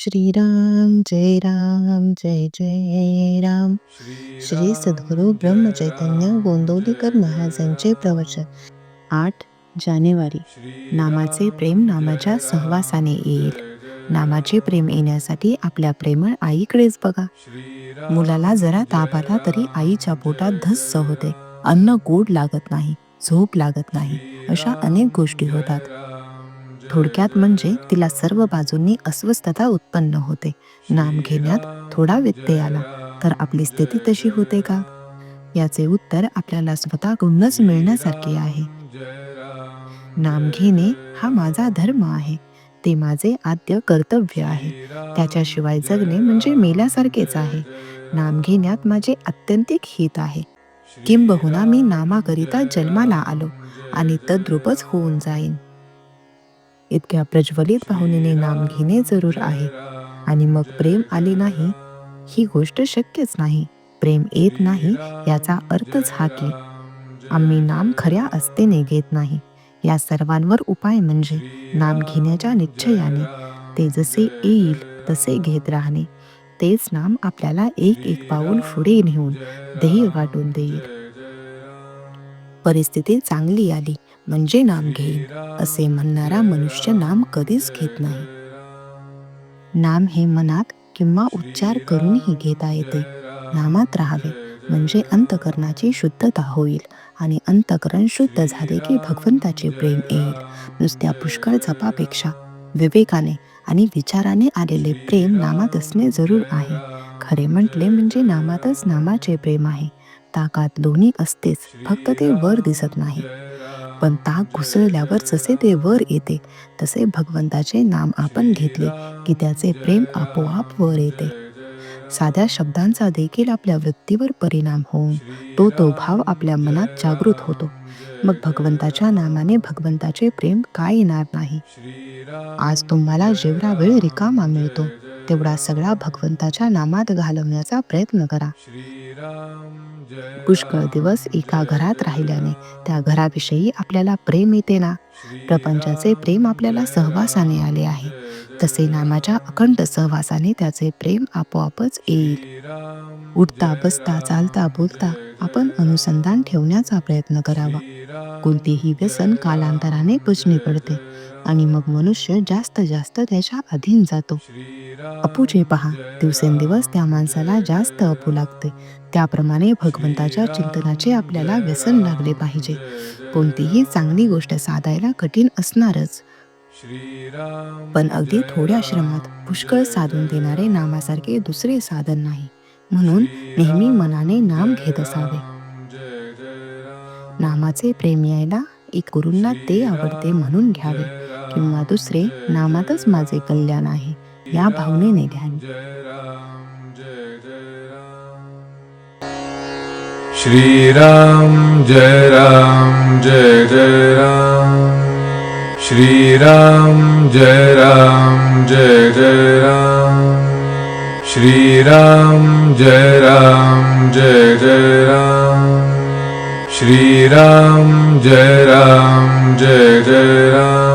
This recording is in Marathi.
श्रीराम जय राम जय जय राम. श्री सद्गुरु ब्रह्मचैतन्य गोंदवलेकर महाराजांचे प्रवचन. 8 जानेवारी. नामाचे प्रेम नामाच्या सहवासाने येईल. नामाचे प्रेम येण्यासाठी आपल्या प्रेमळ आईकडेच बघा. मुलाला जरा ताप आला तरी आईच्या पोटात धस्स होते. अन्न गोड लागत नाही, झोप लागत नाही, अशा अनेक गोष्टी होतात. थोडक्यात म्हणजे तिला सर्व बाजूंनी अस्वस्थता उत्पन्न होते. नाम घेण्यात थोडा व्यत्यय आला तर आपली स्थिती तशी होते का? याचे उत्तर आपल्याला स्वतःकडूनच मिळण्यासारखे आहे. नाम घेणे हा माझा धर्म आहे. ते माझे आद्य कर्तव्य आहे. त्याच्याशिवाय जगणे म्हणजे मेल्यासारखेच आहे. नाम घेण्यात माझे आत्यंतिक हित आहे. किंबहुना मी नामाकरिता जन्माला आलो आणि तद्रूपच होऊन जाईन. इतक्या प्रज्वलित भावनेने नाम घेणे जरूर आहे. आणि मग प्रेम आले नाही ही गोष्ट शक्यच नाही. प्रेम येत नाही याचा अर्थच हा की आम्ही नाम खऱ्या आस्थेने घेत नाही. या सर्वांवर उपाय म्हणजे नाम घेण्याच्या निश्चयाने ते जसे येईल तसे घेत राहणे. तेच नाम आपल्याला एक एक पाऊल पुढे नेऊन ध्येय गाठून देईल. परिस्थिती चांगली आली म्हणजे नाम घेईल असे म्हणणारा मनुष्य नाम कधीच घेत नाही. नाम हे मनात किंवा उच्चार करूनही घेता येते. नामात राहावे म्हणजे अंतःकरणाची शुद्धता होईल आणि अंतःकरण शुद्ध झाले की भगवंताचे प्रेम येईल. नुसत्या पुष्कळ जपापेक्षा विवेकाने आणि विचाराने आलेले प्रेम नामात असणे जरूर आहे. खरे म्हटले म्हणजे नामातच नामाचे प्रेम आहे. ताकात दोन्ही असतेच, फक्त ते वर दिसत नाही. पण ताक घुसळल्यावर जसे ते वर येते तसे भगवंताचे नाम आपण घेतले की त्याचे प्रेम आपोआप वर येते. साध्या शब्दांचा देखील आपल्या वृत्तीवर परिणाम होऊन तो भाव आपल्या मनात जागृत होतो. मग भगवंताच्या नामाने भगवंताचे प्रेम काय येणार नाही. आज तुम्हाला जेवढा वेळ रिकामा मिळतो तेवढा सगळा भगवंताच्या नामात घालवण्याचा प्रयत्न करा. पुष्कळ दिवस एका घरात राहिल्याने त्या घराविषयी आपल्याला प्रेम येते ना. प्रपंचाचे प्रेम आपल्याला सहवासाने आले आहे, तसे नामाच्या अखंड सहवासाने त्याचे प्रेम आपोआपच येईल. उठता बसता चालता बोलता आपण अनुसंधान ठेवण्याचा प्रयत्न करावा. कोणतेही व्यसन कालांतराने पुजणे पडते आणि मग मनुष्य जास्त त्याच्या अधीन जातो. अपूचे पहा, दिवसेंदिवस त्या माणसाला जास्त अपू लागते. त्याप्रमाणे भगवंताच्या चिंतनाचे आपल्याला व्यसन लागले पाहिजे. कोणतीही चांगली गोष्ट साधायला कठीण असणारच, पण अगदी थोड्या श्रमात पुष्कळ साधून देणारे नामासारखे दुसरे साधन नाही. म्हणून नेहमी मनाने नाम घेत असावे. नामाचे प्रेम यायला एक गुरूंना ते आवडते म्हणून घ्यावे किंवा दुसरे नामातच माझे कल्याण आहे या भावनेने घ्यावे. श्रीराम जय राम जय जय राम. श्रीराम जय राम जय जय राम. श्रीराम जय राम जय जय राम. श्रीराम जय राम जय जय राम.